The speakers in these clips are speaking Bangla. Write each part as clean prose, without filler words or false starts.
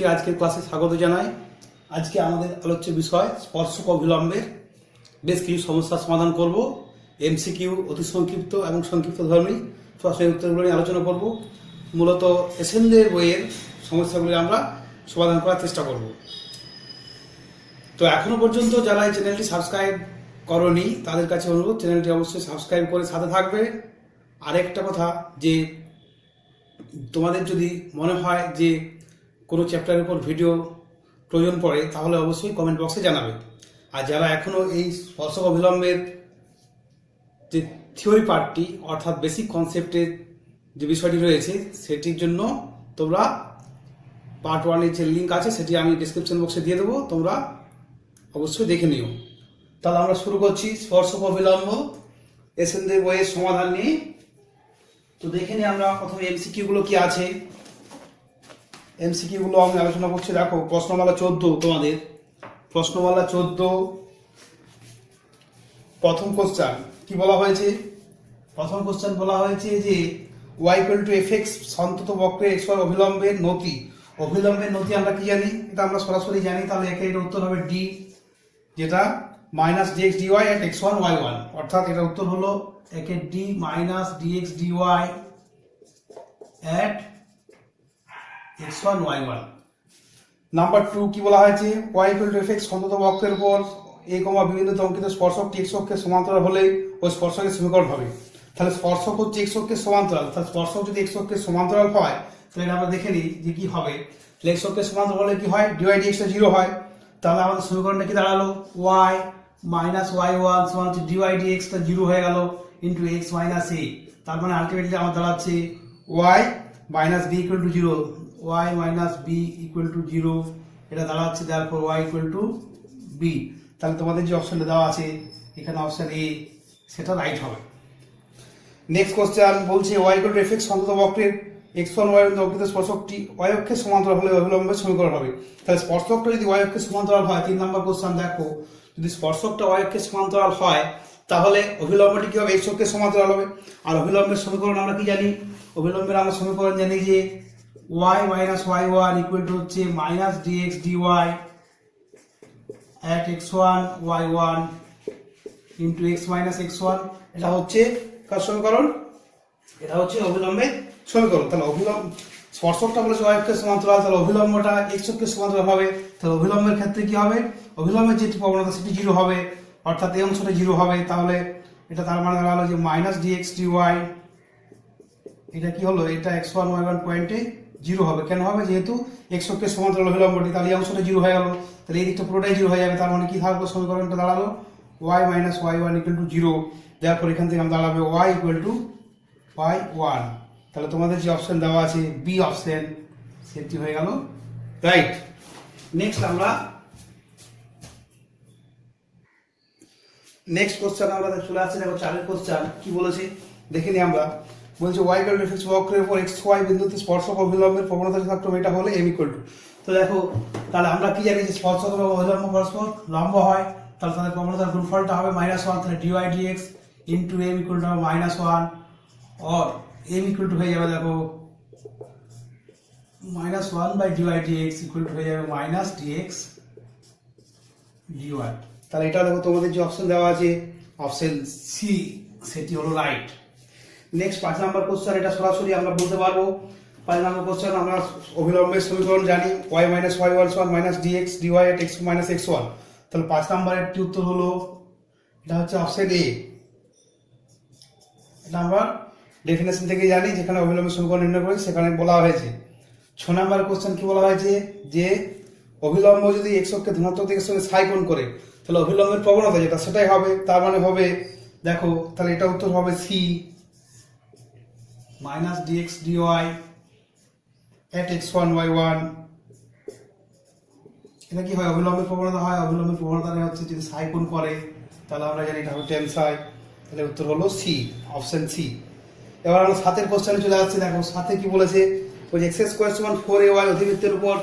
প্রত্যেককে আজকের ক্লাসে স্বাগত জানাই। আজকে আমাদের আলোচ্য বিষয় স্পর্শক অবিলম্বের বেশ কিছু সমস্যার সমাধান করব। এমসিকিউ অতি সংক্ষিপ্ত এবং সংক্ষিপ্ত ধর্মী প্রশ্নের উত্তরগুলো নিয়ে আলোচনা করব। মূলত এসএনদের বইয়ের সমস্যাগুলি আমরা সমাধান করার চেষ্টা করব। তো এখনো পর্যন্ত যারা এই চ্যানেলটি সাবস্ক্রাইব করনি তাদের কাছে অনুরোধ, চ্যানেলটি অবশ্যই সাবস্ক্রাইব করে সাথে থাকবে। আরেকটা কথা, যে তোমাদের যদি মনে হয় যে কোনো চ্যাপ্টারের উপর ভিডিও প্রয়োজন পড়ে তাহলে অবশ্যই কমেন্ট বক্সে জানাবে। আর যারা এখনও এই স্পর্শক অবিলম্বের যে থিওরি পার্টটি অর্থাৎ বেসিক কনসেপ্টের যে বিষয়টি রয়েছে সেটির জন্য তোমরা পার্ট 1-এর যে লিঙ্ক আছে সেটি আমি ডিসক্রিপশন বক্সে দিয়ে দেবো, তোমরা অবশ্যই দেখে নিও। তাহলে আমরা শুরু করছি স্পর্শক অবিলম্ব এসএনদের বইয়ের সমাধান নিয়ে। তো দেখে নিই আমরা প্রথমে এমসিকিউগুলো কি আছে। এমসিকিউগুলো আমি আলোচনা করছি। দেখো, প্রশ্নমালা 14, তোমাদের প্রশ্নমালা 14 প্রথম কোশ্চেন কি বলা হয়েছে? প্রথম কোশ্চেন বলা হয়েছে যে y = fx সন্তত বক্রে x y অবিলম্বের নতি। অবিলম্বের নতি আমরা কি জানি? এটা আমরা সরাসরি জানি, তাহলে এর উত্তর হবে ডি, যেটা -dx dy at x1 y1, অর্থাৎ এটা উত্তর হলো একের D -dx dy at x1 y1। Number 2 কি বলা হয়েছে? y = fx সন্তত বক্রের উপর a, বিন্দুতে অঙ্কিত স্পর্শকটি x অক্ষের সমান্তরাল হলে ওই স্পর্শকের সমীকরণ হবে। তাহলে স্পর্শক হচ্ছে x অক্ষের সমান্তরাল, তাহলে স্পর্শক যদি x অক্ষের সমান্তরাল হয় তাহলে এটা আমরা দেখে নিই যে কি হবে। তাহলে x অক্ষের সমান্তরাল হলে কি হয়? dy dx টা 0 হয়। তাহলে আমাদের সমীকরণটা কি দাঁড়ালো? y y1 = dy dx টা 0 হয়ে গেল ইনটু x - a। তার মানে আলটিমেটলি আমার দাঁড়াচ্ছে y - b = 0, y - b = 0, এটা দাঁড়াচ্ছে therefore y = b। তাহলে তোমাদের যে অপশনটা দেওয়া আছে এখানে অপশন এ সেটা রাইট হবে। নেক্সট কোশ্চেন বলছে y = fx সন্তত বক্রের x1 y1 অঙ্কিত স্পর্শকটি y অক্ষের সমান্তরাল হলে অবিলম্বের সমীকরণ হবে। তাহলে স্পর্শকটা যদি y অক্ষের সমান্তরাল হয়, 3 নম্বর কোশ্চেন দেখো, যদি স্পর্শকটা y অক্ষের সমান্তরাল হয় তাহলে অবিলম্বটি কি হবে? x অক্ষের সমান্তরাল হবে। আর অবিলম্বের সমীকরণ আমরা কি জানি? অবিলম্বের আমরা সমীকরণ জানি যে y - y1 হচ্ছে -dx dy at x1 y1 into x - x1। এটা হচ্ছে কার সমীকরণ? এটা হচ্ছে অবিলম্বের সমীকরণ। তাহলে অবিলম্ব স্পর্শকটা বলেছে y অক্ষের সমান্তরাল, তাহলে অবিলম্বটা x অক্ষের সমান্তরাল হবে। তাহলে অবিলম্বের ক্ষেত্রে কি হবে? অবিলম্বের যে প্রবণতা সেটি 0 হবে, অর্থাৎ এই অংশটা 0 হবে। তাহলে এটা তার মানে দাঁড়ালো যে -dx dy, এটা কি হলো? এটা x1 y1 পয়েন্টে 0 হবে। কেন হবে? যেহেতু x অক্ষের সমান্তরাল অবিলম্বটি, তাহলে এই অংশটা 0 হয়ে গেল। তাহলে এই দিকটা পুরোটাই 0 হয়ে যাবে। তার মানে কি থাকলো? সমীকরণটা দাঁড়ালো y - y1 = 0। তারপর এখান থেকে আমরা দাঁড়াবে y = y1। তাহলে তোমাদের যে অপশন দেওয়া আছে বি অপশন, সেটি হয়ে গেল রাইট। নেক্সট কোশ্চেন আমরা চলে আসছি। দেখো, 4 কোশ্চেন কি বলেছে দেখে নিই আমরা। বলছে y = fx বক্রের উপর xy বিন্দুতে স্পর্শক অবিলম্বের প্রবণতা যথাক্রমে এটা হলে m = তো দেখো, তাহলে আমরা কি জানি যে স্পর্শক এবং অবিলম্ব পরস্পর লম্ব হয়, তাহলে তাদের প্রবণতার গুণফলটা হবে -1। তাহলে dy dx into m = -1 or m = হয়ে যাবে, দেখো -1/dy dx হয়ে যাবে -dx dy। তাহলে এটা দেখো তোমাদের যে অপশন দেওয়া আছে অপশন সি, সেটি হলো রাইট। নেক্সট 5 নম্বর কোশ্চেন, এটা সরাসরি আমরা বলতে পারবো। 5 নম্বর কোশ্চেন, আমরা অবিলম্বের সমীকরণ জানি y - y1 = -dx dy at x - x1। তাহলে 5 নম্বরের উত্তর হলো, এটা হচ্ছে অপশন এ। এটা আমরা ডেফিনেশন থেকে জানি, যেখানে অবিলম্বের সমীকরণ নির্ণয় করি সেখানে বলা হয়েছে। 6 নম্বর কোশ্চেন কি বলা হয়েছে? যে অবিলম্ব যদি x অক্ষের ধনাত্মক দিকের সঙ্গে সাই কোণ করে তাহলে অবিলম্বের প্রবণতা যেটা সেটাই হবে। তার মানে হবে, দেখো তাহলে এটা উত্তর হবে C -dx dy at x1 y1। এটা কি হয়? অবিলম্বের প্রবণতা হয়। অবিলম্বের প্রবণতা হচ্ছে যদি সাই কোণ করে, তাহলে আমরা জানি এটা হবে tan psi। তাহলে উত্তর হলো সি, অপশন সি। এবার আমরা 7 কোশ্চেনে চলে আসছি। দেখো 7 কি বলেছে? ওই x² = 4ay অধিবৃত্তের উপর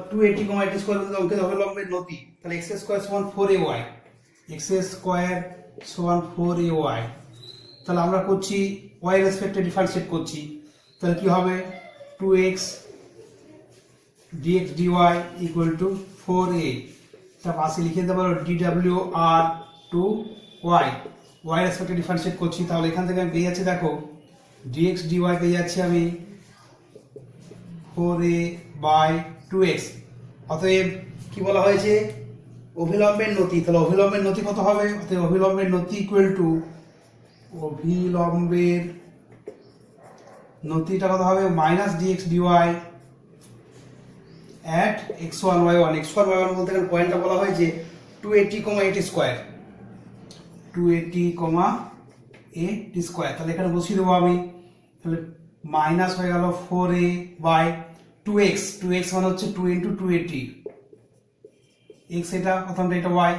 280, t² অঙ্কিত অবিলম্বের নতি। তাহলে x² = 4ay, x² = 4ay। তাহলে আমরা করছি y রেসপেক্টে ডিফারেন্সিয়েট করছি, তাহলে কি হবে? 2x dx dy equal two 4a, তা পাশে লিখে দিতে পারো dw r to y, y রেসপেক্টে ডিফারেন্সিয়েট করছি, তাহলে এখান থেকে আমি পেয়ে যাচ্ছি দেখো dx dy পেয়ে যাচ্ছি আমি 4a বাই 2x। অতএব কি বলা হয়েছে, অভিলম্বের নতি, তাহলে অভিলম্বের নতি কত হবে, অতএব অভিলম্বের নতি ইকুয়াল টু, অভিলম্বের নতিটা কত হবে minus dx dy at x1 y1, x1 y1 বলতে গেলে পয়েন্টটা বলা হয়েছে 280, 8 স্কয়ার, 280, 8 স্কয়ার, তাহলে এখানে বসিয়ে দেবো আমি, তাহলে মাইনাস হয়ে গেল 4a বাই 2x, 2x মানে হচ্ছে 2 ইন্টু 280, x এটা প্রথমটা এটা y,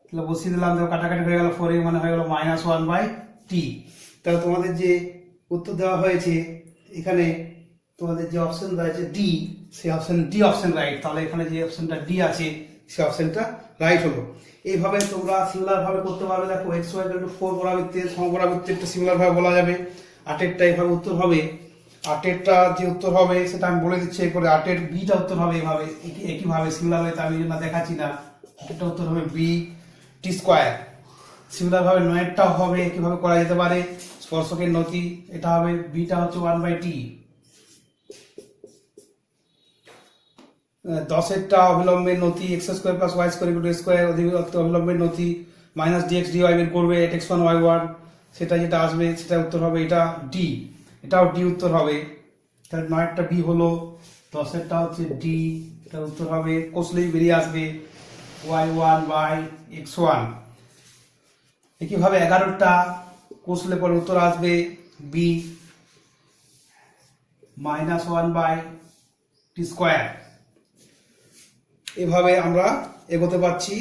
তাহলে বসিয়ে দিলাম, দেখো কাটাকাটি হয়ে গেল, 4a মানে হয়ে গেল মাইনাস 1 বাই t। তাহলে তোমাদের যে উত্তর দেওয়া হয়েছে এখানে তোমাদের যে অপশন রয়েছে ডি, সেই অপশন ডি অপশন রাইট, তাহলে এখানে যে অপশনটা ডি আছে সেই অপশনটা রাইট হলো। এইভাবে তোমরা সিমিলার ভাবে করতে পারবে, দেখো x y 4 পরাবৃত্তের সমপরাবৃত্তেরটা সিমিলার ভাবে বলা যাবে, 8এরটা এইভাবে উত্তর হবে, 8এরটা যে উত্তর হবে সেটা আমি বলে দিচ্ছি এরপরে, 8এর বিটা উত্তর হবে এইভাবে একইভাবে সিমিলার হয়ে, আমি না দেখাচ্ছি না, এটা উত্তর হবে বি টি স্কয়ার। সিমিলার ভাবে 9এরটাও হবে কিভাবে করা যেতে পারে, স্পর্শকের নতি এটা হবে বিটা হচ্ছে 1 বাই টি। 10এরটা অবিলম্বের নতি x square plus y square equal to square, অধিবিভক্ত অবিলম্বের নতি মাইনাস dx dy বের করবে at x1 y1, সেটা যেটা আসবে সেটা উত্তর হবে এটা ডি, এটাও ডি উত্তর হবে। তাহলে 9এরটা বি হলো, 10এরটা হচ্ছে ডি, এটা উত্তর হবে, কষলেই বেরিয়ে আসবে y1 বাই x1। একইভাবে 11টা কষলে পরে উত্তর আসবে b minus 1 by t square. এভাবে আমরা এগোতে পারছি,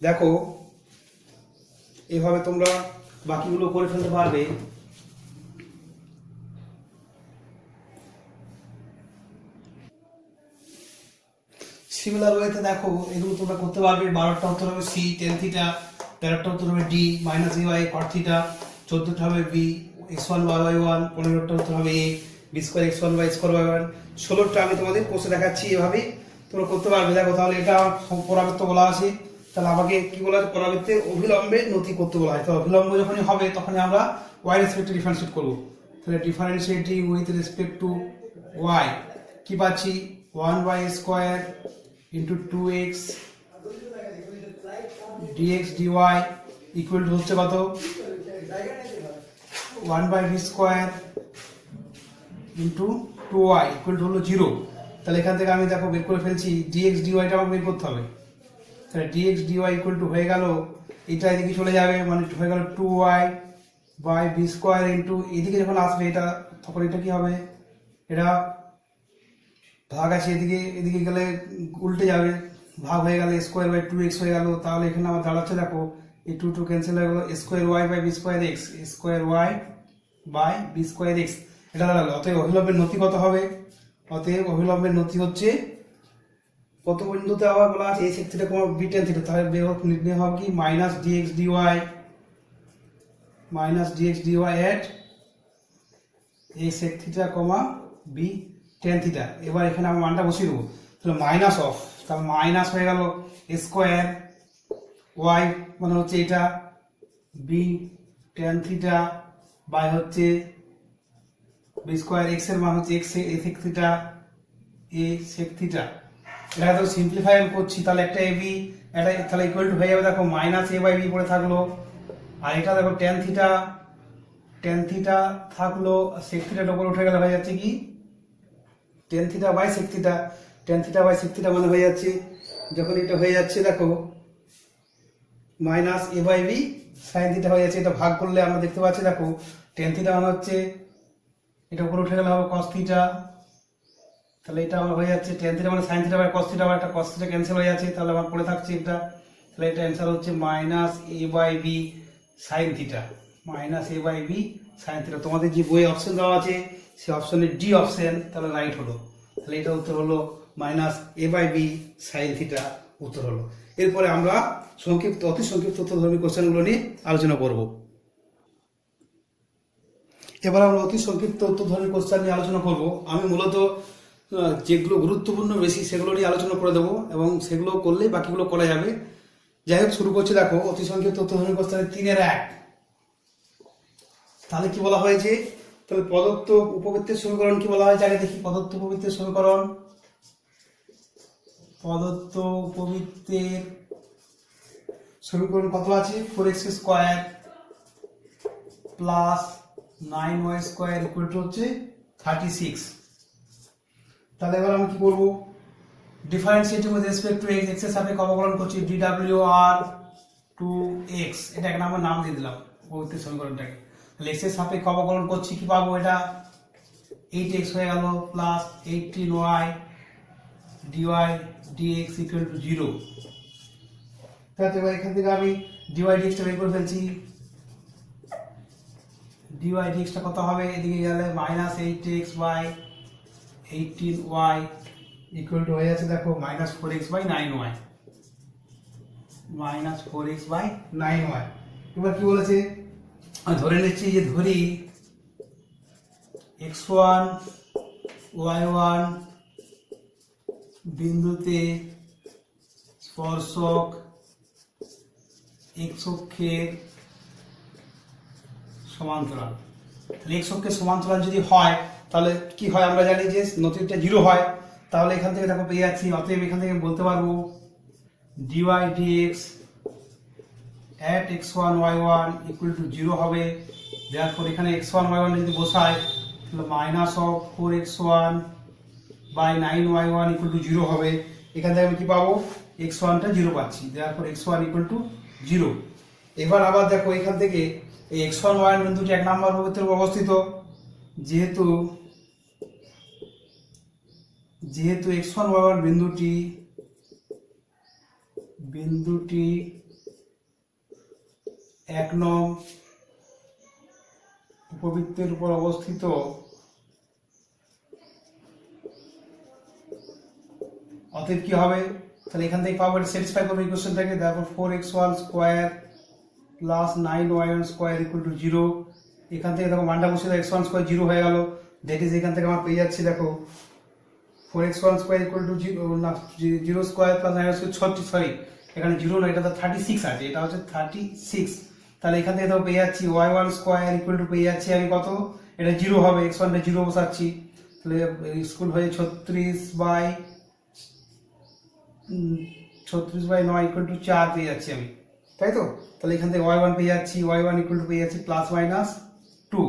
দেখো এভাবে তোমরা বাকিগুলো করে ফেলতে পারবে। সিমিলার ওয়েতে দেখো এগুলো তোমরা করতে পারবে, 12টা উত্তর হবে সি টেন থিটা, 13টা উত্তর হবে D minus A Y cot theta, 14টা হবে বি x1 y1, 15টা উত্তর হবে A B square x1 y square y1, 16টা আমি তোমাদের কোর্সে দেখাচ্ছি, এভাবে তোমরা করতে পারবে। দেখো তাহলে এটা পরাবৃত্ত বলা আছে, তাহলে আমাকে কি বলা আছে, পরাবৃত্তের অভিলম্বে নতি করতে বলা হয়, তো অভিলম্ব যখনই হবে তখনই আমরা y রেসপেক্টে ডিফারেন্সিয়েট করব, তাহলে differentiating with respect to y কি পাচ্ছি 1 y square into 2x dx dy equal to হচ্ছে কত 1 by v square into 2y equal to হলো 0। তাহলে এখান থেকে আমি দেখো বের করে ফেলছি dx dy টা আমাকে বের করতে হবে, তাহলে dx dy ইকুয়াল টু হয়ে গেল, এটা এদিকে চলে যাবে মানে হয়ে গেল 2y by v square into, এদিকে যখন আসবে এটা তখন এটা কি হবে, এটা ভাগ আছে এদিকে, এদিকে গেলে উল্টে যাবে, ভাগ হয়ে গেলে স্কোয়ার বাই 2x হয়ে গেল, তাহলে এখানে আমার দাঁড়াচ্ছে দেখো এই 2 2 ক্যান্সেল হয়ে গেল, square y by b square x, square y by b square x, এটা দাঁড়ালো। অতএব অভিলম্বের নতি কত হবে, অতএব অভিলম্বের নতি হচ্ছে কত বিন্দুতে আবার বলা আছে a sec theta b tan theta, তাহলে নির্ণয় হবে কি minus dx dy at a sec theta b tan theta. এবার এখানে আমি মানটা বসিয়ে দেবো, তাহলে মাইনাস অফ, তাহলে মাইনাস হয়ে গেল স্কোয়ার y মানে হচ্ছে এটা b tan থিটা বাই হচ্ছে b স্কোয়ার x এর মান হচ্ছে x a sec theta a sec theta. এটা তো সিম্পলিফাই করছি, তাহলে একটা ab এটা তাহলে ইকুয়াল টু হয়ে যাবে দেখো মাইনাস a বাই b পড়ে থাকলো, আর এটা দেখো tan থিটা থাকলো, sec থিটার উপর উঠে গেলে হয়ে যাচ্ছে কি tan theta by sec theta, tan theta by sec theta মানে হয়ে যাচ্ছে, যখন এটা হয়ে যাচ্ছে দেখো minus a by b sin theta হয়ে যাচ্ছে, এটা ভাগ করলে আমরা দেখতে পাচ্ছি দেখো tan থিটা মানে হচ্ছে এটা উপরে উঠে গেলে হবে cos থিটা, তাহলে এটা আমার হয়ে যাচ্ছে tan থিটা মানে sin theta by cos theta, একটা cos থিটা ক্যান্সেল হয়ে যাচ্ছে, তাহলে আমার পড়ে থাকছে এটা, তাহলে এটা অ্যান্সার হচ্ছে minus a by b sin theta, minus a by b sin theta. তোমাদের যে বইয়ে অপশন দেওয়া আছে সেই অপশনের ডি অপশন তাহলে রাইট হলো, তাহলে এটা উত্তর হলো minus a by b sin theta উত্তর হলো। এরপরে আমরা অতি সংক্ষিপ্ত তথ্যধর্মী কোশ্চেনগুলো নিয়ে আলোচনা করব। এবার আমরা অতি সংক্ষিপ্ত তথ্যধর্মী কোশ্চেন নিয়ে আলোচনা করব। আমি মূলত যেগুলো গুরুত্বপূর্ণ বেশি সেগুলো নিয়ে আলোচনা করে দেবো এবং সেগুলো করলেই বাকিগুলো করা যাবে। যাই হোক, শুরু করছি। দেখো, অতি সংখ্যক তথ্য ধরে প্রস্তাবে 3-এর-1। তাহলে কি বলা হয়েছে? তাহলে প্রদত্ত উপবৃত্তের সমীকরণ কি বলা হয়েছে আগে দেখি। প্রদত্ত উপবৃত্তের সমীকরণ, প্রদত্ত উপবৃত্তের সমীকরণ কত আছে? 4x² plus 9y² equal to হচ্ছে 36। তাহলে এবার আমি কি করবো? Differentiating with respect to x, এর সাপেক্ষে অবকলন করছি dWr2x। এটা একটা আমরা নাম দিয়ে দিলাম উপবৃত্তের সমীকরণটাকে। তাহলে x এর সাপেক্ষে অবকলন করছি, কি পাবো? এটা 8x হয়ে গেল plus 18y dy dx equal to 0। তাহলে এবার এখান থেকে আমি dy dx টা বের করে ফেলছি। dy dx টা কত হবে? এদিকে গেলে minus 8x by 18y equal to হয়ে যাচ্ছে, দেখো, minus 4x by 9y। Minus 4x by 9y। এবার কি বলেছে? আমি ধরে নিচ্ছি যে ধরি x1 y1 বিন্দুতে স্পর্শক x অক্ষের সমান্তরাল। তাহলে x অক্ষের সমান্তরাল যদি হয় তাহলে কি হয়? আমরা জানি যে নতিটা 0 হয়। তাহলে এখান থেকে দেখো পেয়ে যাচ্ছি, অতএব এখান থেকে বলতে পারবো dy dx at x1 y1 equal to 0 হবে। therefore এখানে x1 y1 যদি বসাই তাহলে minus of 4x1 by 9y1 equal to 0 হবে। এখান থেকে আমি কি পাবো? x1 টা 0 পাচ্ছি। therefore x1 equal to 0। এবার আবার দেখো, এখান থেকে এই x1 y1 বিন্দুটি 1 নম্বর উপবৃত্তের উপর অবস্থিত। যেহেতু x1 y1 বিন্দুটি 1 নং উপবৃত্তের উপর অবস্থিত, অতএব কি হবে? তাহলে এখান থেকে পাবো, এটা স্যাটিসফাই করবে ইকুয়েশনটাকে। তারপর 4x1² plus 9y1² equal to 0। এখান থেকে দেখো মানটা বসে দাও, x1² 0 হয়ে গেল। দ্যাট ইজ এখান থেকে আমরা পেয়ে যাচ্ছি, দেখো, 4x1² equal to 0² plus 9y2, sorry এখানে 0 নয়, এটা তো 36 আছে, এটা হচ্ছে 36। তাহলে এখান থেকে দেখো পেয়ে যাচ্ছি y1² ইকুয়াল টু পেয়ে যাচ্ছি আমি কত? এটা 0 হবে, x1 টা 0 বসাচ্ছি। তাহলে স্কুল হয়ে 36/9 ইকুয়াল টু 4 পেয়ে যাচ্ছি আমি, তাই তো? তাহলে এখান থেকে y1 পেয়ে যাচ্ছি, y1 ইকুয়াল টু পেয়ে যাচ্ছি প্লাস মাইনাস 2।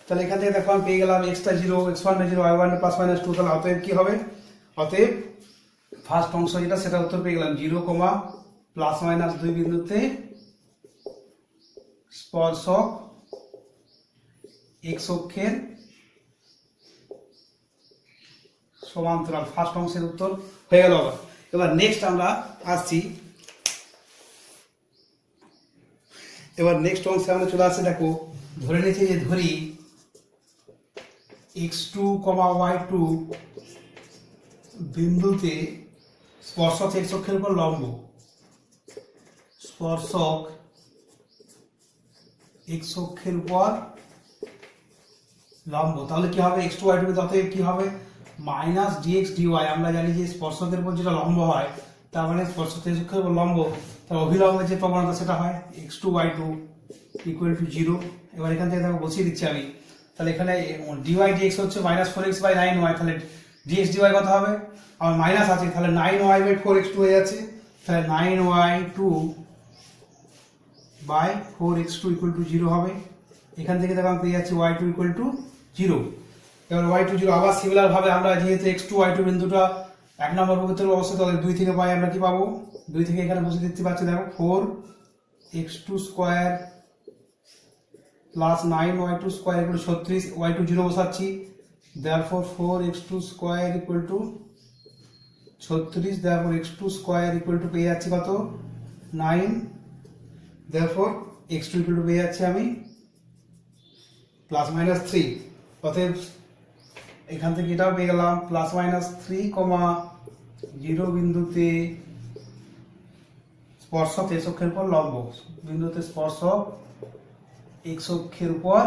তাহলে এখান থেকে দেখো আমি পেয়ে গেলাম x টা 0, x1 টা 0, y1 টা প্লাস মাইনাস 2। তাহলে অতএব কি হবে? অতএব ফার্স্ট অংশ যেটা সেটা উত্তর পেয়ে গেলাম, 0, প্লাস মাইনাস 2 বিন্দুতে স্পর্শক x অক্ষের সমান্তরাল। ফার্স্ট অংশের উত্তর হয়ে গেল। এবার নেক্সট আমরা আসছি, এবার নেক্সট অংশে আমরা চলে আসছি। দেখো, ধরে নিয়েছি যে ধরি x2, y2 বিন্দুতে স্পর্শক x অক্ষের উপর লম্ব। স্পর্শক x অক্ষের উপর লম্ব। তাহলে কি হবে? x2 y2 অতএব কি হবে? Minus dx dy। আমরা জানি যে স্পর্শকের উপর যেটা লম্ব হয় তার মানে স্পর্শক x অক্ষের উপর লম্ব, তার অভিলম্বের যে প্রবণতা সেটা হয় x2 y2 ইকুয়াল টু 0। এবার এখান থেকে দেখো বসিয়ে দিচ্ছি আমি। তাহলে এখানে dy dx হচ্ছে মাইনাস 4x বাই 9y। তাহলে dx dy কত হবে? আমার মাইনাস আছে, তাহলে 9y বাই 4x2 হয়ে যাচ্ছে। তাহলে 9y2 by 4x2 equal to 0 হবে। এখান থেকে দেখো আমি পেয়ে যাচ্ছি y2 ইকুয়াল টু 0। এবার y2 0। আবার সিমিলার ভাবে আমরা যেহেতু x2 y2 বিন্দুটা 1 নম্বর উপবৃত্তের অবস্থিত, 2 থেকে পাই আমরা কি পাবো? 2 থেকে এখানে বসে দিতে পারছি, দেখো, 4x2² plus 9y2² equal to 36, y2 0 বসাচ্ছি। therefore 4x2² equal to 36, therefore x2² equal to পেয়ে যাচ্ছি কত? 9। therefore x2 ইকুয়াল টু পেয়ে যাচ্ছি আমি প্লাস মাইনাস 3। অতএব এখান থেকে এটাও পেয়ে গেলাম প্লাস মাইনাস 3,0 বিন্দুতে স্পর্শক x অক্ষের উপর লম্ব। বিন্দুতে স্পর্শক x অক্ষের উপর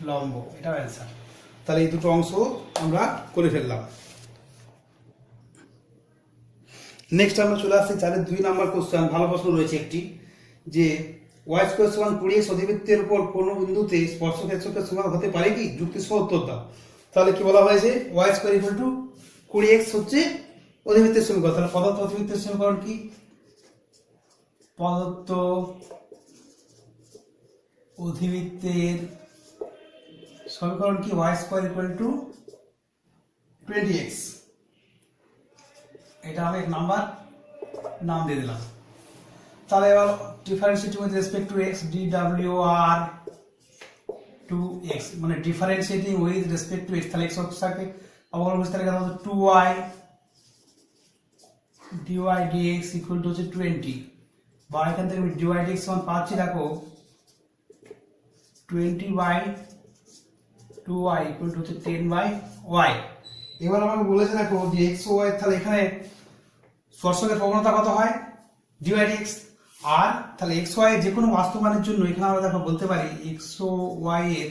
লম্ব, এটাও অ্যান্সার। তাহলে এই দুটো অংশ আমরা করে ফেললাম। নেক্সট আমরা চলে আসছি 4-এর 2 নম্বর কোশ্চেন। ভালো প্রশ্ন রয়েছে একটি, যে ওয়াই স্কোয়ার সমান 20x অধিবৃত্তের উপর কোনো বিন্দুতে স্পর্শক এক্সকের সমান হতে পারে কি? যুক্তি সহ উত্তর দাও। তাহলে কি বলা হয়েছে? Y square equal to 20x হচ্ছে অধিবৃত্তের সমীকরণ। তাহলে প্রদত্ত অধিবৃত্তের সমীকরণ কি? প্রদত্ত অধিবৃত্তের সমীকরণ কি? Y square equal to 20x। এটা আমি এক নাম্বার নাম দিয়ে দিলাম। তাহলে এবার differentiate with respect to x dwr 2x, মানে differentiating with respect to x। তাহলে x অক্ষকে অবলম্বন করে তাহলে হচ্ছে 2y dy dx equal to হচ্ছে 20, বা এখান থেকে আমি dy dx সমান পাচ্ছি, দেখো 20/2y ইকুয়াল টু হচ্ছে 10/y। এবার আমাকে বলেছে দেখো যে x ও y, তাহলে এখানে স্পর্শকের প্রবণতা কত হয়? dy dx। আর তাহলে x y এর যে কোনো বাস্তব মানের জন্য এখানে আমরা দেখো বলতে পারি x ও y এর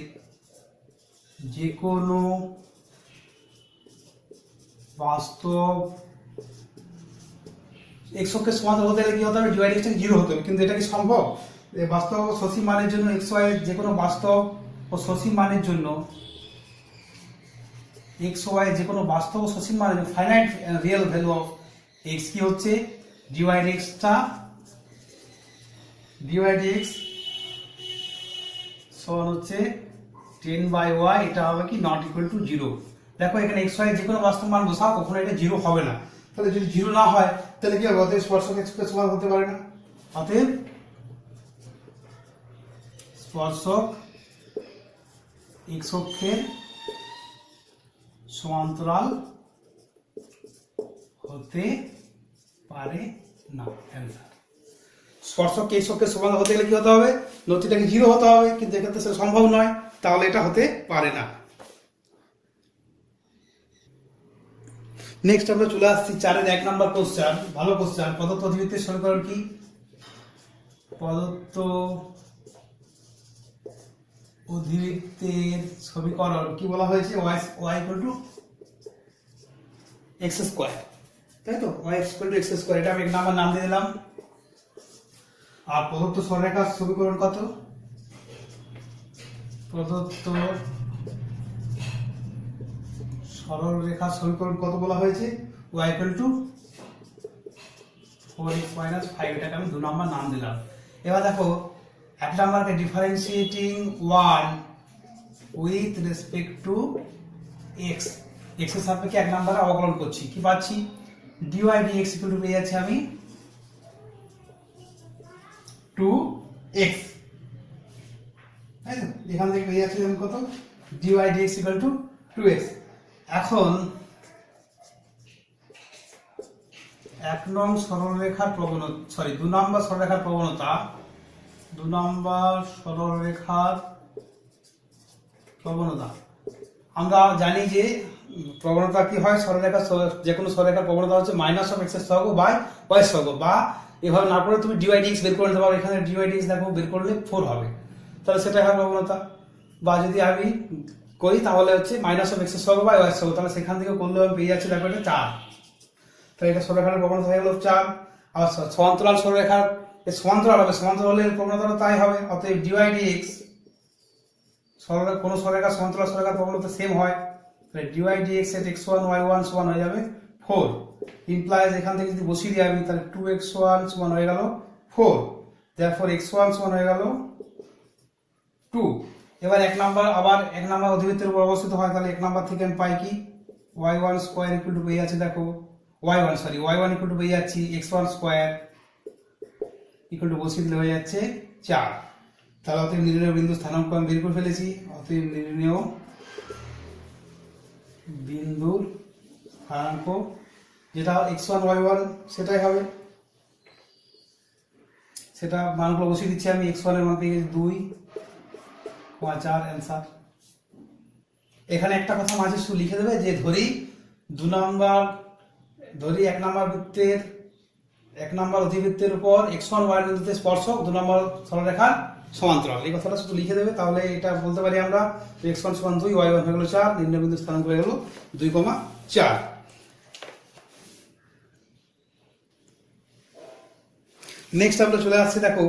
যে কোনো বাস্তব x অক্ষের সমান্তরাল হতে গেলে কি হতে হবে? dy dx টাকে 0 হতে হবে। কিন্তু এটা কি সম্ভব? বাস্তব ও সসীম মানের জন্য x y এর যে কোনো বাস্তব ও সসীম মানের জন্য x y এর যে কোনো বাস্তব ও সসীম মানের finite real value of x কি হচ্ছে? dy dx টা dy dx সমান হচ্ছে 10/y, এটা হবে কি? Not equal to 0। দেখো এখানে x y এর যে কোনো বাস্তব মান বসাও, কখনো এটা 0 হবে না। তাহলে যদি 0 না হয় তাহলে কি হবে? অতএব স্পর্শক x এর সমান হতে পারে না। অতএব স্পর্শক x অক্ষের সমান্তরাল হতে পারে না। স্পর্শক x অক্ষের সমান্তরাল হতে গেলে কি হতে হবে? নতিটাকে 0 হতে হবে, কিন্তু এক্ষেত্রে সেটা সম্ভব নয়, তাহলে এটা হতে পারে না। নেক্সট আমরা চলে আসছি 4-এর 1 নম্বর কোশ্চেন। ভালো কোশ্চেন। প্রদত্ত অধিবৃত্তের সমীকরণ কি? প্রদত্ত অধিবৃত্তের সমীকরণ কি বলা হয়েছে? y equal to x square, তাই তো? y equal to x square, এটা আমি এক নাম্বার নাম দিয়ে দিলাম। আর প্রদত্ত সরলরেখার সমীকরণ কত? প্রদত্ত সরলরেখার সমীকরণ কত বলা হয়েছে? y ইকুয়াল টু 4x - 5, এটাকে আমি 2 নাম্বার নাম দিলাম। এবার দেখো 1 নাম্বারকে differentiating 1 with respect to x, x এর সাপেক্ষে 1 নাম্বারে অবকলন করছি, কি পাচ্ছি? dy dx ইকুয়াল টু পেয়ে যাচ্ছি আমি 2x, তাই তো? এখান থেকে পেয়ে যাচ্ছি আমি কত? dy dx equal to 2x। এখন 1 নং সরলরেখার প্রবণতা, সরি 2 নম্বর সরলরেখার প্রবণতা, 2 নম্বর সরলরেখার প্রবণতা আমরা জানি যে প্রবণতা কি হয়? সরলরেখা, যে কোনো সরলরেখার প্রবণতা হচ্ছে মাইনাস অফ x এর সহগ বাই y এর সহগ, বা এভাবে না করে তুমি dy dx বের করে নিতে পারো। এখানে dy dx দেখো বের করলে 4 হবে, তাহলে সেটাই হয় প্রবণতা। বা যদি আমি করি তাহলে হচ্ছে মাইনাস অফ x এর সহগ বাই y এর সহগ, তাহলে সেখান থেকে করলে আমি পেয়ে যাচ্ছি দেখো এটা 4। তাহলে এটা সরলরেখার প্রবণতা হয়ে গেল 4। আর সমান্তরাল সরলরেখার সমান্তরাল হবে, সমান্তরাল হলে প্রবণতাটা তাই হবে। অতএব dy dx কোন সরলরেখার সমান্তরাল সরলরেখার প্রবণতা সেম হয়, তাহলে dy dx at x1 y1 সমান হয়ে যাবে 4। ইমপ্লাইজ এখান থেকে যদি বসিয়ে দিই আমি, তাহলে 2x1 সমান হয়ে গেল 4, therefore x1 সমান হয়ে গেল 2। এবার 1 নাম্বার, আবার 1 নাম্বার অধিবৃত্তের উপর অবস্থিত হয়, তাহলে 1 নাম্বার থেকে আমি পাই কি? y1 স্কয়ার ইকুয়াল টু পেয়ে যাচ্ছে দেখো y1 ইকুয়াল টু পেয়ে যাচ্ছি x1 স্কয়ার ইকুয়াল টু বসিয়ে দিলে হয়ে যাচ্ছে 4। তাহলে অতএব নির্ণেয় বিন্দু স্থানাঙ্ক আমি বের করে ফেলেছি। অতএব নির্ণেয় বিন্দুর স্থানাঙ্ক যেটা x1 y1 সেটাই হবে, সেটা মানগুলো বসিয়ে দিচ্ছি আমি। x1 এর মান পেয়ে গেছি 2,4 অ্যান্সার। এখানে একটা কথা মাঝে শুধু লিখে দেবে যে ধরি 1 নাম্বার বৃত্তের 1 নাম্বার অধিবৃত্তের উপর x1 y বিন্দুতে স্পর্শক 2 নম্বর সরলরেখার সমান্তরাল। এই কথাটা শুধু লিখে দেবে, তাহলে এটা বলতে পারি আমরা x1 সমান 2, y1 হয়ে গেল 4, নির্ণয় বিন্দু স্থানাঙ্ক হয়ে গেল 2,4। নেক্সট আমরা চলে আসছি, দেখো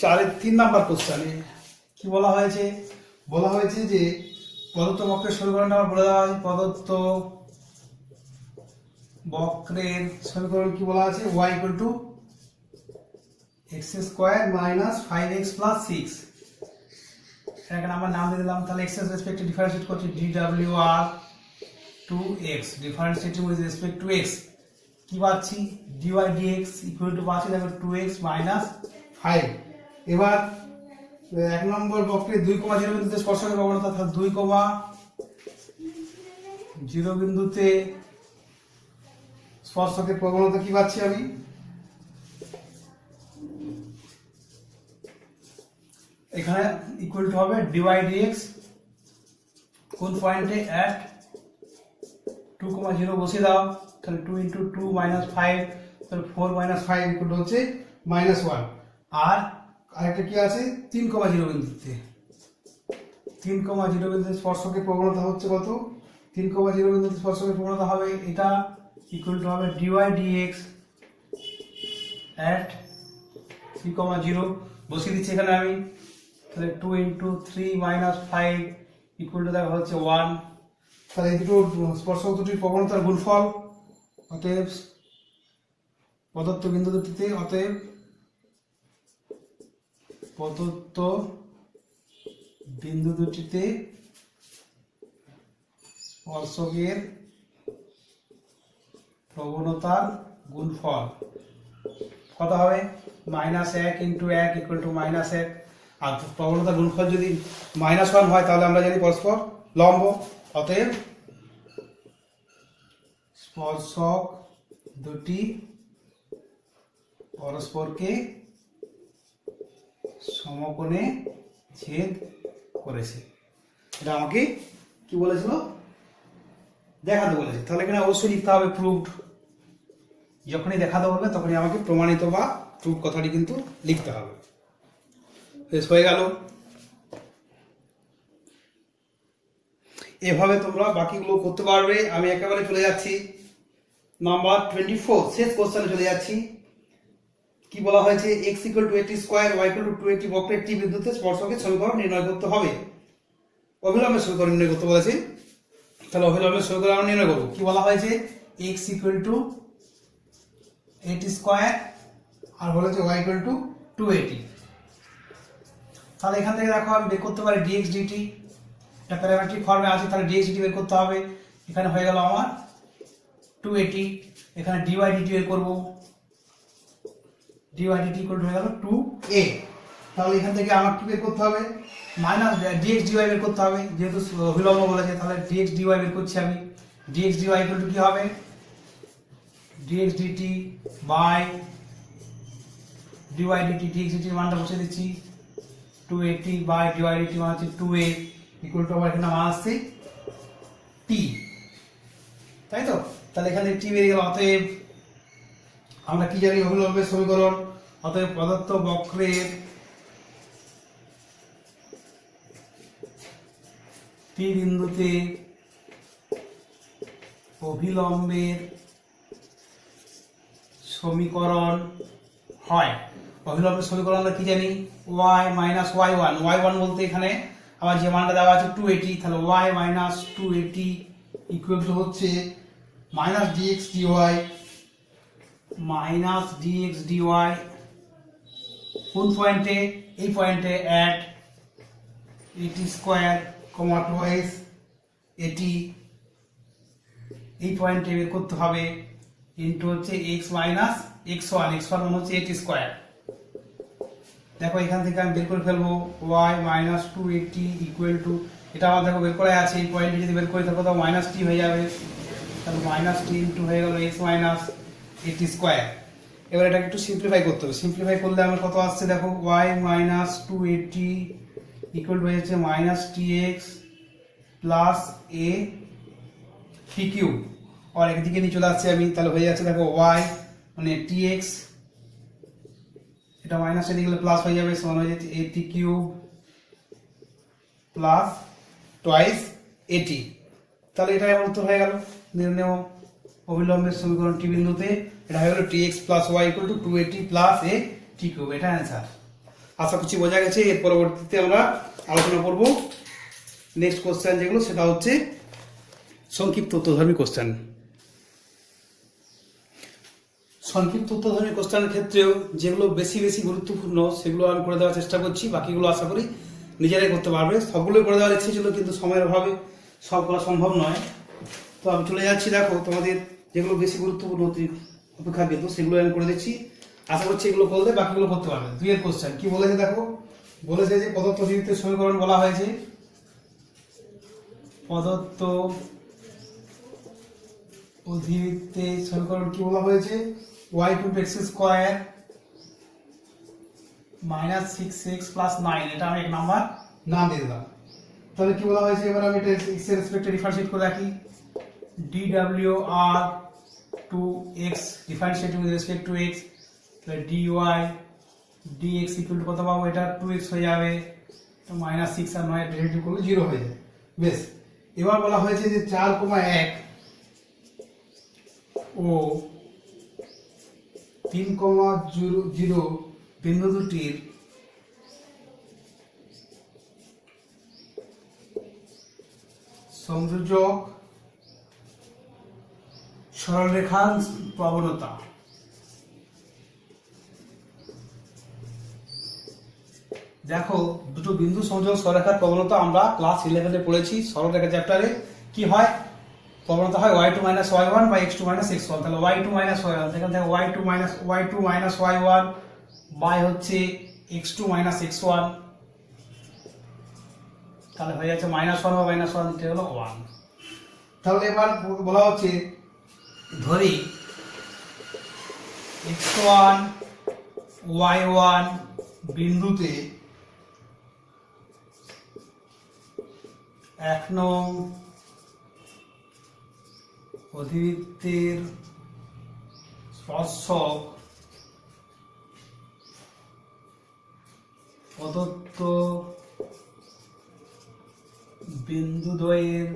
4-এর 3 নাম্বার কোশ্চেনে কি বলা হয়েছে, বলা হয়েছে যে প্রদত্ত বক্রের সমীকরণটা আমার বলে দেওয়া আছে। প্রদত্ত বক্রের সমীকরণ কি বলা আছে, y = x² - 5x + 6। এখানে আমার নাম দিয়ে দিলাম, তাহলে x এর রেসপেক্টে ডিফারেন্সিয়েট করছি dwr 2x, differentiating with respect to x। কি পাচ্ছি, dy dx = পাচ্ছি দেখো 2x - 5। এবার 1 নম্বর বক্রে 2,0 বিন্দুতে স্পর্শকের প্রবণতা, তাহলে 2,0 বিন্দুতে স্পর্শকের প্রবণতা কি পাচ্ছি আমি, এখানে ইকুয়াল টু হবে dy dx কোন পয়েন্টে, at 2,0 বসিয়ে দাও, তাহলে 2 × 2 - 5, তাহলে 4 - 5 ইকুয়াল হচ্ছে -1। আর আরেকটা কি আছে, 3,0 বিন্দুতে, 3,0 বিন্দুতে স্পর্শকের প্রবণতা হচ্ছে কত, 3,0 বিন্দুতে স্পর্শকের প্রবণতা হবে এটা ইকুয়াল টু হবে dy dx at 3,0 বসিয়ে দিচ্ছি এখানে আমি, তাহলে 2 × 3 - 5 ইকুয়াল টু দেখা হচ্ছে 1। তাহলে এই দুটো স্পর্শক দুটির প্রবণতার গুণফল, অতএব প্রদত্ত বিন্দু দুটিতে, অতএব প্রদত্ত বিন্দু দুটিতে স্পর্শকের প্রবণতার গুণফল কত হবে, -1 × 1 = -1। আর প্রবণতার গুণফল যদি -1 হয় তাহলে আমরা জানি পরস্পর লম্ব, অতএব স্পর্শক দুটি পরস্পরকে সমকোণে ছেদ করেছে। এটা আমাকে কি বলেছিল, দেখাতে বলেছে। তাহলে এখানে অবশ্যই লিখতে হবে প্রুভড। যখনই দেখাতে বলবে তখনই আমাকে প্রমাণিত বা প্রুভ কথাটি কিন্তু লিখতে হবে। শেষ হয়ে গেল। এভাবে তোমরা বাকিগুলো করতে পারবে। আমি একেবারে চলে যাচ্ছি নাম্বার 24, শেষ কোশ্চেনে চলে যাচ্ছি। কি বলা হয়েছে, x = 80² y = 280 বক্রে একটি বিন্দুতে স্পর্শকের সমীকরণ নির্ণয় করতে হবে। অভিলম্বের সমীকরণ নির্ণয় করতে বলেছে, তাহলে অভিলম্বের সমীকরণ আমরা নির্ণয় করব। কি বলা হয়েছে, x = 80² আর বলেছে y = 280। তাহলে এখান থেকে দেখো আমি বের করতে পারি dx dt, এটা প্যারামেট্রিক ফর্মে আছে, তাহলে dx dt বের করতে হবে। এখানে হয়ে গেল আমার 280, এখানে dy dt বের করব, dy dt = হয়ে গেল 2a। তাহলে এখান থেকে আমার কি বের করতে হবে, dx dy বের করতে হবে, যেহেতু অভিলম্ব বলেছে, তাহলে dx dy বের করছি আমি। dx dy = কি হবে, dx dt by dy dt, dx dt এর মানটা বসিয়ে দিচ্ছি 280 বাই dy dt মান হচ্ছে 2a ইকুয়াল টু, আমার এখানে মান আসছে t, তাই তো। তাহলে এখানে t বেরিয়ে গেল। অতএব আমরা কি জানি, অভিলম্বের সমীকরণ, অতএব প্রদত্ত বক্রের p বিন্দুতে অভিলম্বের সমীকরণ হয়। অভিলম্বের সমীকরণ আমরা কি জানি, y - y1, y1 বলতে এখানে আমার যে মানটা দেওয়া আছে 280, তাহলে y - 280 ইকুয়াল টু হচ্ছে -dx dy, -dx dy কোন পয়েন্টে, এই পয়েন্টে at 80² 2 80, এই পয়েন্টে বের করতে হবে, ইনটু হচ্ছে x - x1, x1 মানে হচ্ছে 80²। দেখো এখান থেকে আমি বের করে ফেলবো y - 280 ইকুয়াল টু, এটা আমার দেখো বের করা আছে, এই পয়েন্টে যদি বের করি তাহলে তো -t হয়ে যাবে, তাহলে -t ইনটু হয়ে গেল x - 80²। এবার এটাকে একটু সিম্পলিফাই করতে হবে। সিম্পলিফাই করলে আমার কত আসছে দেখো, y - 280 ইকুয়াল টু হচ্ছে -tx প্লাস a t³ আর একদিকে নিয়ে চলে আসছে আমি, তাহলে হয়ে যাচ্ছে দেখো y মানে tx, এটা মাইনাস এদিকে গেলে প্লাস হয়ে যাবে, সমান হয়ে যাচ্ছে 80 কিউব প্লাস টুয়াইস 80। তাহলে এটা আমার উত্তর হয়ে গেল নির্ণয় অবিলম্বের সমীকরণ টি বিন্দুতে। এটা হয়ে গেল tx plus y equal to 280 plus a t cube. এটা অ্যান্সার। আশা করছি বোঝা গেছে। এর পরবর্তীতে আমরা আলোচনা করব নেক্সট কোশ্চেন যেগুলো, সেটা হচ্ছে সংক্ষিপ্ত উত্তরধর্মী কোশ্চেন। সংক্ষিপ্ত উত্তরধর্মী কোশ্চেনের ক্ষেত্রেও যেগুলো বেশি বেশি গুরুত্বপূর্ণ সেগুলো আমি করে দেওয়ার চেষ্টা করছি, বাকিগুলো আশা করি নিজেরাই করতে পারবে। সবগুলোই করে দেওয়ার ইচ্ছে ছিল, কিন্তু সময়ের অভাবে সব করা সম্ভব নয়। তো আমি চলে যাচ্ছি, দেখো তোমাদের যেগুলো বেশি গুরুত্বপূর্ণ অপেক্ষাকৃত সেগুলো আমি করে দিচ্ছি। আশা করছি এগুলো করলে বাকিগুলো করতে পারবে। 2 এর কোশ্চেন কি বলেছে দেখো, বলেছে যে প্রদত্ত অধিবৃত্তের সমীকরণ বলা হয়েছে, প্রদত্ত অধিবৃত্তের সমীকরণ কি বলা হয়েছে, y equal to x square minus 6x plus 9। এটা আমি এক নাম্বার নাম দিয়ে দিলাম। তাহলে কি বলা হয়েছে, এবার আমি এটা x এর রেসপেক্টে ডিফারেন্সিয়েট করে রাখি। dwr 2x differentiate with respect to x, তাহলে dy dx ইকুয়াল টু কত পাবো, এটা 2x হয়ে যাবে, তো মাইনাস 6 আর 9 এর ডেরিভেটিভ করলে 0 হয়ে যাবে। বেশ, এবার বলা হয়েছে যে 4,1 ও 3,0 বিন্দু দুটির সংযোজক সরলরেখার প্রবণতা। দেখো, দুটো বিন্দু সংযোগ সরলরেখার প্রবণতা আমরা ক্লাস 11-এ পড়েছি। সরলরেখা চ্যাপ্টারে কি হয়, প্রবণতা হয় y2 - y1 by x2 - x1। তাহলে y2 - y1 সেখান থেকে y2 - y1 বাই হচ্ছে x2 - x1, তাহলে হয়ে যাচ্ছে -1 বা -1, এটা হলো 1। তাহলে এবার বলা হচ্ছে ধরি x1 y1 বিন্দুতে 1 নং অধিবৃত্তের স্পর্শক প্রদত্ত বিন্দুদ্বয়ের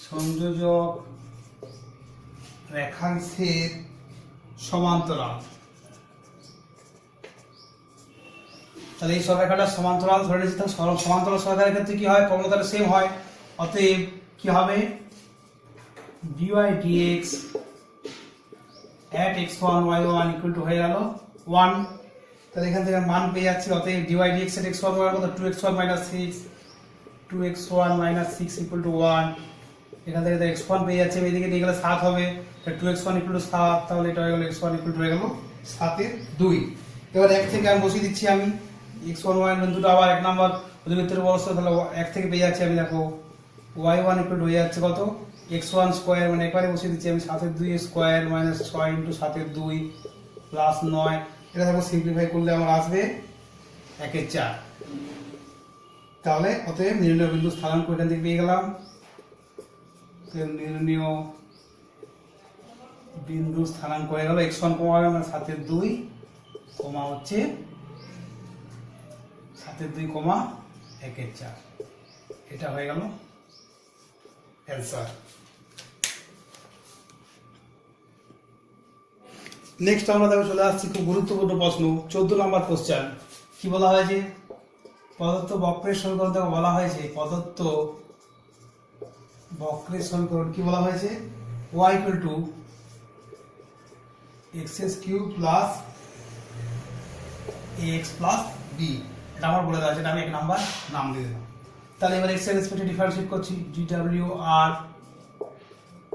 সংযোজক রেখাংশের সমান্তরাল। তাহলে এই সরলরেখাটা সমান্তরাল ধরে নিচ্ছি। তাহলে সমান্তরাল সরলরেখার ক্ষেত্রে কি হয়, প্রবণতাটা সেম হয়। অতএব কি হবে, dy dx at x1 y1 equal to হয়ে গেল 1। তাহলে এখান থেকে মান পেয়ে যাচ্ছি। অতএব dy dx at x1 y1 কত, 2x1 - 6, 2x1 - 6 ইকুয়াল টু 1। এখান থেকে x1 পেয়ে যাচ্ছে, এদিকে নিয়ে গেলে 7 হবে, 2x1 ইকুয়াল টু 7। তাহলে এটা হয়ে গেল x1 ইকুয়াল টু হয়ে গেল 7/2। এবার 1 থেকে আমি বসিয়ে দিচ্ছি আমি x1 y1 বিন্দুটা আবার 1 নাম্বার অধিবৃত্তের অবস্থা। তাহলে 1 থেকে পেয়ে যাচ্ছি আমি, দেখো y1 ইকুয়াল টু হয়ে যাচ্ছে কত, x1 স্কয়ার, মানে একবারে বসিয়ে দিচ্ছি আমি 7/2 স্কয়ার মাইনাস 6 ইন্টু 7/2 প্লাস 9। এটা দেখো সিম্পলিফাই করলে আমার আসবে 1/4। তাহলে অতএব নির্ণয় বিন্দু স্থানাঙ্ক এখান থেকে পেয়ে গেলাম। নির্ণয় বিন্দু স্থানাঙ্ক হয়ে গেল x1 মানে 7/2 কমা হচ্ছে 7/2 কমা 1/4। এটা হয়ে গেল অ্যান্সার। নেক্সট আমরা দেখো চলে আসছি খুব গুরুত্বপূর্ণ প্রশ্ন, 14 নম্বর কোশ্চেন। কি বলা হয়েছে, প্রদত্ত বক্রের সমীকরণ থেকে বলা হয়েছে, প্রদত্ত বক্রের সমীকরণ কি বলা হয়েছে, y equal to x³ plus ax plus b। এটা আমার বলে দেওয়া আছে, এটা আমি 1 নাম্বার নাম দিয়ে দিলাম। তাহলে এবার x এর রেসপেক্টে ডিফারেন্সিয়েট করছি, dwr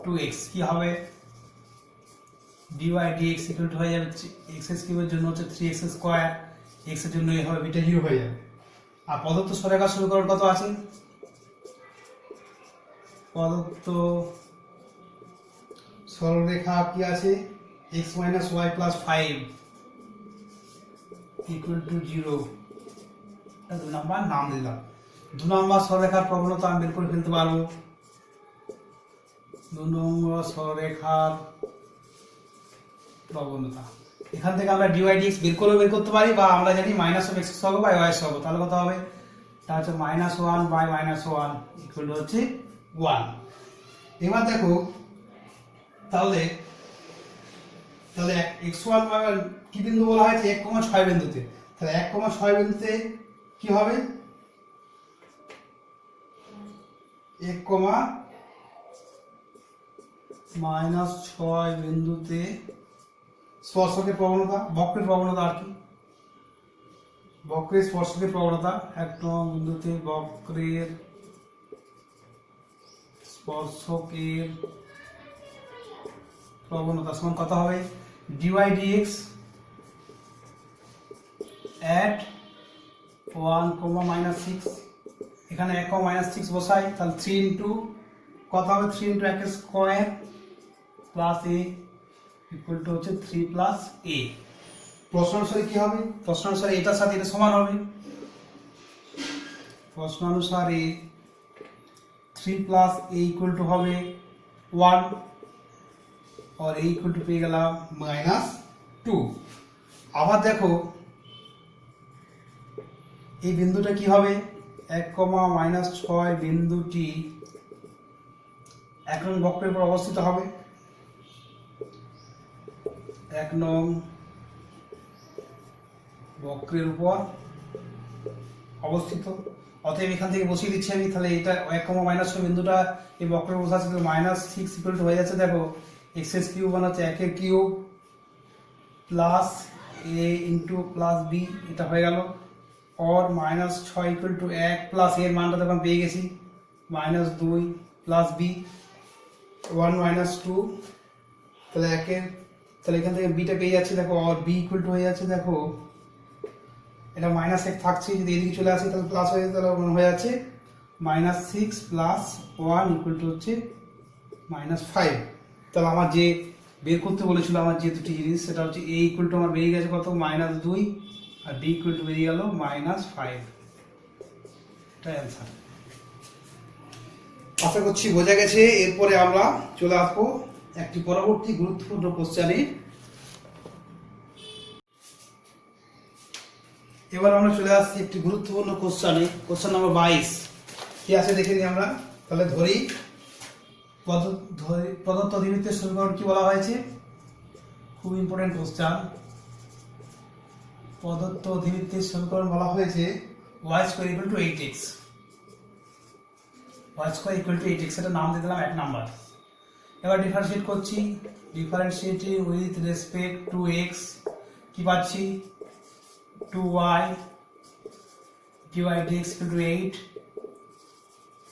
2x কি হবে, dy dx ইকুয়াল টু হয়ে যাবে x³ এর জন্য হচ্ছে 3x স্কয়ার, x এর জন্য হবে বিটা 0 হয়ে যাবে। আর প্রদত্ত সরলরেখার সমীকরণ কত আছে, প্রদত্ত সরলরেখা কি আছে, x - y + 5 ইকুয়াল টু 0। এটা 2 নাম্বার নাম দিলাম। 2 নম্বর সরলরেখার প্রবণতা আমি বের করে ফেলতে পারবো। 2 নম্বর সরলরেখার প্রবণতা এখান থেকে আমরা dy dx বের করতে পারি, বা আমরা জানি মাইনাস অফ এক্স হবে বা ওয়াই হবে। তাহলে কত হবে? তা হচ্ছে -1 বাই -1 ইকুয়াল টু হচ্ছে 1। এবার দেখো তাহলে x1 কি বিন্দু বলা হয়েছে? 1,6 বিন্দুতে। তাহলে 1,6 বিন্দুতে কি হবে? 1,-6 বিন্দুতে স্পর্শকের প্রবণতা, বক্রের প্রবণতা আর কি, বক্রের স্পর্শকের প্রবণতা। 1 নং বিন্দুতে বক্রের স্পর্শকের প্রবণতা সমান কত হবে? dy dx at 1,-6, এখানে 1,-6 বসাই, তাহলে 3 ইন্টু কত হবে? 3 into x square plus a equal to হচ্ছে 3 প্লাস a। প্রশ্ন অনুসারে কি হবে? প্রশ্ন অনুসারে এটার সাথে এটা সমান হবে। প্রশ্ন অনুসারে 3 প্লাস a ইকুয়াল টু হবে 1 और a इक्वल टू পেয়ে গেলাম -2। আবার দেখো এই বিন্দুটা কি হবে? 1,-6 বিন্দুটি 1 নং বক্রের উপর অবস্থিত হবে। 1 নং বক্রের উপর অবস্থিত। অতএব এখান থেকে বসিয়ে দিচ্ছি আমি। তাহলে এটা 1,-6 বিন্দুটা এই বক্রের উপর আছে, -6 ইকুয়াল টু হয়ে যাচ্ছে দেখো x কিউব বানাচ্ছে 1 এর cube plus a into plus b, এটা হয়ে গেল। और -6 ইকুয়াল টু 1 প্লাস এর মানটা তখন পেয়ে গেছি -2 প্লাস b 1 -2, তাহলে 1 এর, তাহলে এখান থেকে বিটা পেয়ে যাচ্ছি দেখো। और b ইকুয়াল টু হয়ে যাচ্ছে দেখো, এটা -1 থাকছে, যদি এদিকে চলে আসে তাহলে প্লাস হয়ে যাচ্ছে, তাহলে হয়ে যাচ্ছে -6 প্লাস 1 ইকুয়াল টু হচ্ছে -5। তাহলে আমার যে বের করতে বলেছিল আমার যে দুটি জিনিস, সেটা হচ্ছে a ইকুয়াল টু আমার বেরিয়ে গেছে কত? -2, আর b ইকুয়াল টু বেরিয়ে গেল -5। এটাই অ্যান্সার। আশা করছি বোঝা গেছে। এরপরে আমরা চলে আসবো একটি পরবর্তী গুরুত্বপূর্ণ কোশ্চেনে। এবার আমরা চলে আসছি একটি গুরুত্বপূর্ণ কোশ্চেনে, কোশ্চেন নাম্বার 22। কি আছে দেখে নিই আমরা। তাহলে ধরি প্রদত্ত অধিবৃত্তের সমীকরণ কি বলা হয়েছে? খুব ইম্পর্টেন্ট কোশ্চেন। প্রদত্ত অধিবৃত্তের সমীকরণ বলা হয়েছে y square equal two 8x। y square equal two 8x, এটা নাম দিয়ে দিলাম 1 নাম্বার। এবার ডিফারেন্সিয়েট করছি, differentiating with respect to x কি পাচ্ছি? 2y dy dx equal to 8,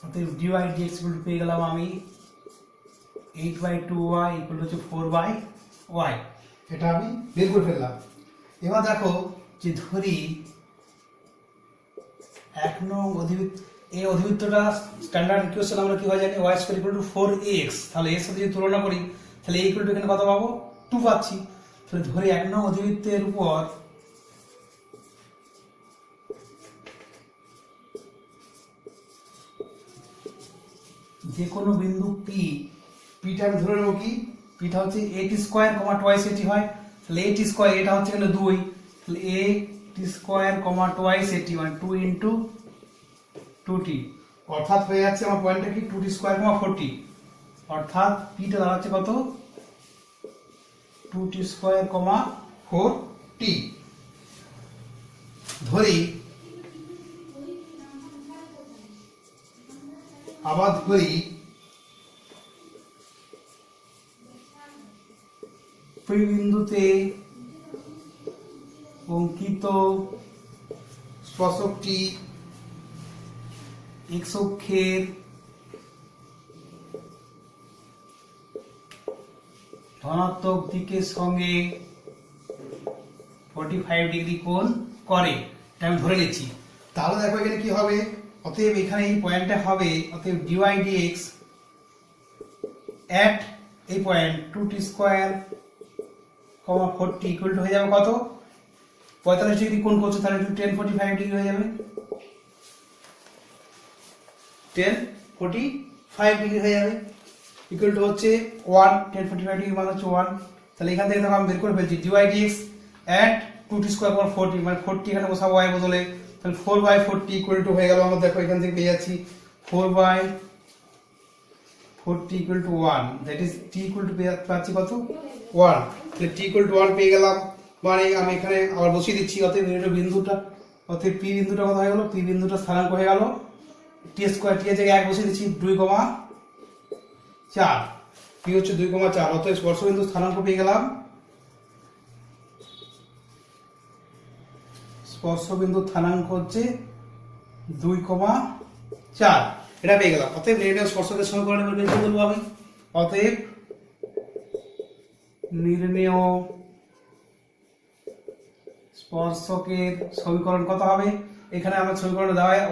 অতএব dy dx ইকুয়াল টু পেয়ে গেলাম আমি 8/2y ইকুয়াল টু 4/y। এটা আমি বের করে ফেললাম। এবার দেখো যে ধরি 1 নং অধিবৃত্ত, এই অধিবৃত্তটা স্ট্যান্ডার্ড ইকুয়েশন আমরা কিভাবে জানি? y square equal two 4ax। তাহলে এর সাথে যদি তুলনা করি তাহলে a ইকুয়াল টু এখানে কত পাবো? 2 পাচ্ছি। তাহলে ধরি 1 নং অধিবৃত্তের উপর যে কোনো বিন্দু পিটা আমি ধরে নেব কি? পিটা হচ্ছে a স্কয়ার টুয়াইস এটি হয়। তাহলে a স্কয়ার, এটা হচ্ছে এখানে 2, তাহলে a স্কয়ার টুয়াইস এটি মানে 2 ইনটু 2t, অর্থাৎ হয়ে যাচ্ছে আমার পয়েন্টটা কি? 2t স্কয়ার 40, অর্থাৎ পিটা দাঁড়াচ্ছে কত? 2t square 4t। ধরি আবার ধরি পি বিন্দুতে অঙ্কিত স্পর্শকটি x অক্ষের ধনাত্মক দিকের সঙ্গে 45 ডিগ্রি কোণ করে, এটা আমি ধরে নিচ্ছি। তাহলে দেখো এখানে কি হবে? অতএব এখানে এই পয়েন্টটা হবে, অতএব dy dx at এই point 2t square 40 equal to হয়ে যাবে কত? 45 ডিগ্রি কোণ করছে, তাহলে 1045 ডিগ্রি হয়ে যাবে। 1045 ডিগ্রি হয়ে যাবে ইকুয়াল টু হচ্ছে 1, 1045 ডিগ্রি মানে হচ্ছে 1। তাহলে এখান থেকে দেখো আমি বের করে ফেলছি dy dx at 2t square পাওয়ার 40 মানে 40 এখানে বসাবো y বদলে, তাহলে 4/40 ইকুয়াল টু হয়ে গেল আমার, দেখো এখান থেকে পেয়ে যাচ্ছি 4/40 equal to 1, that is t equal to পাচ্ছি কত 1, তাহলে t ইকুয়াল টু 1 পেয়ে গেলাম। মানে আমি এখানে আবার বসিয়ে দিচ্ছি, অতএব বিন্দুটা, অতএব p বিন্দুটা কত হয়ে গেল, p বিন্দুটা স্থানাঙ্ক হয়ে গেল t স্কোয়ার, t এর জায়গায় 1 বসিয়ে দিচ্ছি 2,4, p হচ্ছে 2,4, অতএব স্পর্শবিন্দু স্থানাঙ্ক পেয়ে গেলাম, স্পর্শবিন্দু স্থানাঙ্ক হচ্ছে 2,4, এটা পেয়ে গেলাম। অতএব নির্ণেয় স্পর্শকের সমীকরণ এবার বের করে দেবো আমি। অতএব নির্ণেয় স্পর্শকের সমীকরণ কত হবে, এখানে আমার সমীকরণ দেওয়া হয়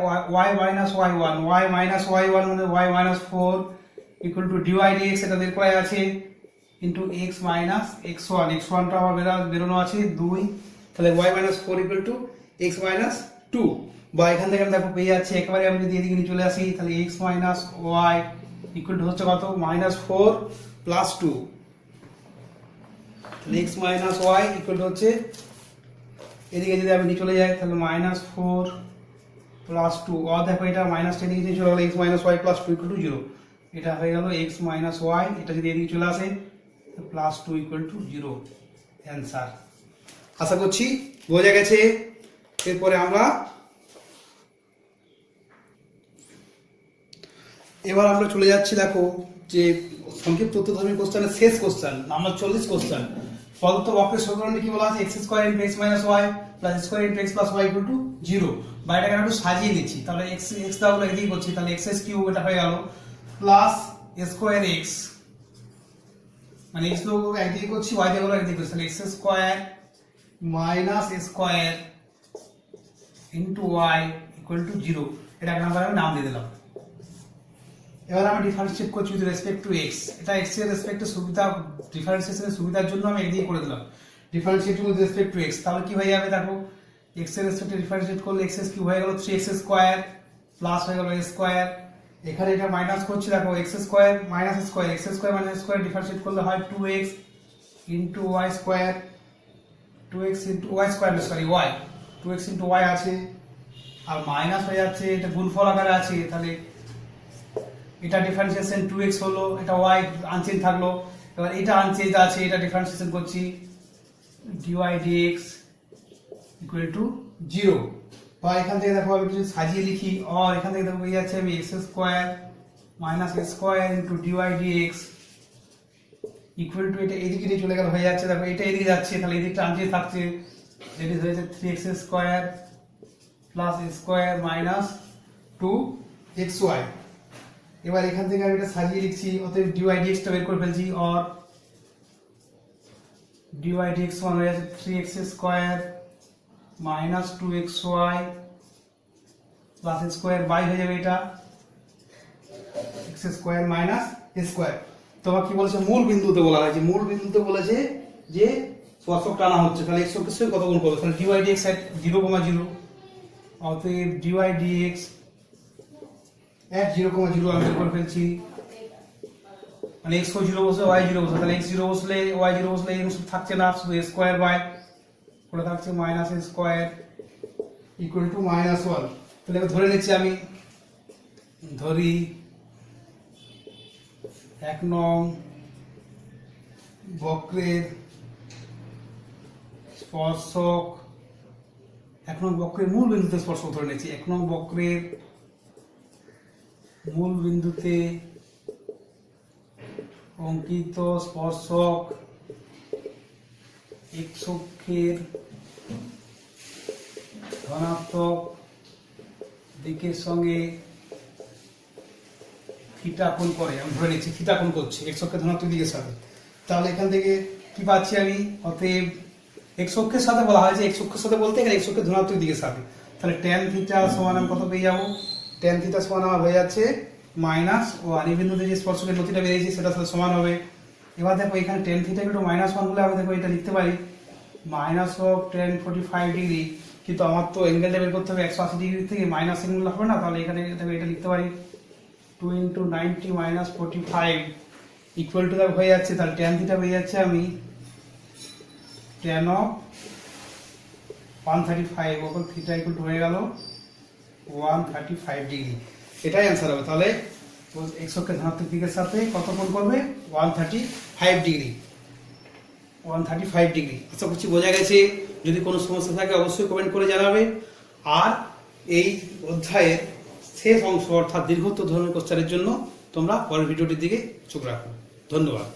y minus y1, y minus y1 মানে y minus 4 equal to dy dx, এটা বের করা আছে, ইন্টু x মাইনাস x1, x1টা আমার বেরোনো আছে 2, তাহলে y minus 4 equal to x minus 2, বা এখান থেকে আমি দেখো পেয়ে যাচ্ছি একেবারে আমি যদি এদিকে নিয়ে চলে আসি, তাহলে x minus y equal to হচ্ছে কত মাইনাস 4 প্লাস 2, তাহলে x minus y equal to হচ্ছে, এদিকে যদি আমি নিয়ে চলে যাই তাহলে মাইনাস 4 প্লাস 2, আর দেখো এটা মাইনাস 10 এদিকে চলে গেল, x minus y plus 2 equal to 0, এটা হয়ে গেল x মাইনাস y, এটা যদি এদিকে চলে আসে প্লাস 2 ইকুয়াল টু 0, অ্যান্সার। আশা করছি বোঝা গেছে। এরপরে এবার আমরা চলে যাচ্ছি, দেখো যে সংক্ষিপ্ত উত্তরধর্মী কোশ্চেনের শেষ কোশ্চেন নাম্বার 40 কোশ্চেন। প্রদত্ত বক্রের সমীকরণে কি বলা আছে, x square into x minus y plus square into x plus y equal to 0, বা এটাকে একটু সাজিয়ে দিচ্ছি, তাহলে x দাও এদিকে করছি, তাহলে x কিউব এটা হয়ে গেল প্লাস স্কয়ার x, মানে x গুলো একদিকে করছি, y গুলো একদিকে করছি, তাহলে x square minus square into y equal to 0, এটাকে আমরা নাম দিয়ে দিলাম। এবার আমি ডিফারেন্সিয়েট করছি উইথ রেসপেক্ট টু x, এটা x এর রেসপেক্টে সুবিধা, ডিফারেন্সিয়েশনের সুবিধার জন্য আমি এদিকে করে দিলাম differentiate with respect to x, তাহলে কি হয়ে যাবে দেখো, x এর রেসপেক্টে ডিফারেন্সিয়েট করলে x কিউব হয়ে গেল 3x স্কয়ার প্লাস হয়ে গেল স্কয়ার, এখানে এটা মাইনাস করছি, দেখো x square minus square, x square minus square differentiate করলে হয় 2x into y square, 2x into y square sorry y, 2x into y আছে, আর মাইনাস হয়ে যাচ্ছে, এটা গুণফল আকারে আছে, তাহলে এটা ডিফারেন্সিয়েশন 2x হলো, এটা y আনচেঞ্জ থাকলো, এবার এটা আনচেঞ্জ আছে, এটা ডিফারেন্সিয়েশন করছি dy dx ইকুয়াল টু 0, বা এখান থেকে দেখো আমি যদি সাজিয়ে লিখি, আর এখান থেকে দেখো পেয়ে যাচ্ছে আমি x square minus square into dy dx equal to, এটা এদিকে নিয়ে চলে গেল হয়ে যাচ্ছে, দেখো এটা এদিকে যাচ্ছে, তাহলে এদিকটা আনচেঞ্জ থাকছে, যেটি হয়েছে 3x square plus square minus 2xy। এবার এখান থেকে আমি এটা সাজিয়ে লিখছি, অতএব dy dx টা বের করে ফেলছি, আর dy dx সমান হয়ে যাচ্ছে 3x square minus 2xy plus square by হয়ে যাবে, এটা x স্কয়ার মাইনাস স্কয়ার। তোমার কি বলেছে, মূল বিন্দুতে বলা হয়েছে, মূল বিন্দুতে বলেছে যে স্পর্শক টানা হচ্ছে, তাহলে x অক্ষের সঙ্গে কত গুণ করবে, তাহলে dy dx at 0,0, অতএব dy dx at 0,0 আমি বের করে ফেলছি, মানে x 0 বসে y 0 বসে, তাহলে x 0 বসলে y 0 বসলে এই অংশ থাকছে না, শুধু স্কয়ার বাই করে থাকছে minus square equal two minus 1, তাহলে ধরে নিচ্ছি আমি, ধরি 1 নং বক্রের স্পর্শক, 1 নং বক্রের মূল বিন্দুতে স্পর্শক ধরে নিচ্ছি, 1 নং বক্রের মূল বিন্দুতে অঙ্কিত স্পর্শক x অক্ষের ধনাত্মক দিকের সঙ্গে থিটা কোণ করে, আমি ধরে নিচ্ছি থিটা কোণ করছে x অক্ষের ধনাত্মক দিকের সাথে, তাহলে এখান থেকে কি পাচ্ছি আমি, অতএব x অক্ষের সাথে বলা হয়েছে, x অক্ষের সাথে বলতে এখানে x অক্ষের ধনাত্মক দিকের সাথে, তাহলে tan থিটা সমান আমি কত পেয়ে যাবো, tan থিটা সমান আমার হয়ে যাচ্ছে মাইনাস 1, এই বিন্দুতে যে স্পর্শকের নতিটা বেরিয়েছে সেটার সাথে সমান হবে। এবার দেখো এখানে tan থিটা একটু মাইনাস 1 হলে আমি দেখো এটা লিখতে পারি মাইনাস অফ tan 45 ডিগ্রি, কিন্তু আমার তো অ্যাঙ্গেলটা বের করতে হবে 180 ডিগ্রি থেকে, মাইনাস অ্যাঙ্গেল হবে না, তাহলে এখানে দেখো এটা লিখতে পারি 2 × 90 মাইনাস 45 ইকুয়াল টু হয়ে যাচ্ছে, তাহলে tan থিটা পেয়ে যাচ্ছে আমি tan অফ 135 ওপর থিটা ইকুয়াল টু হয়ে গেল 135 ডিগ্রি। এটাই অ্যান্সার হবে। তাহলে এক্স অক্ষের ধনাত্মক দিকের সাথে কত কোণ করবে? 135 ডিগ্রি। 135 ডিগ্রি। আশা করছি বোঝা গেছে। যদি কোনো সমস্যা থাকে অবশ্যই কমেন্ট করে জানাবে। আর এই অধ্যায়ের শেষ অংশ অর্থাৎ দীর্ঘত্ব ধর্মীয় কোশ্চেনের জন্য তোমরা পরের ভিডিওটির দিকে চোখ রাখো। ধন্যবাদ।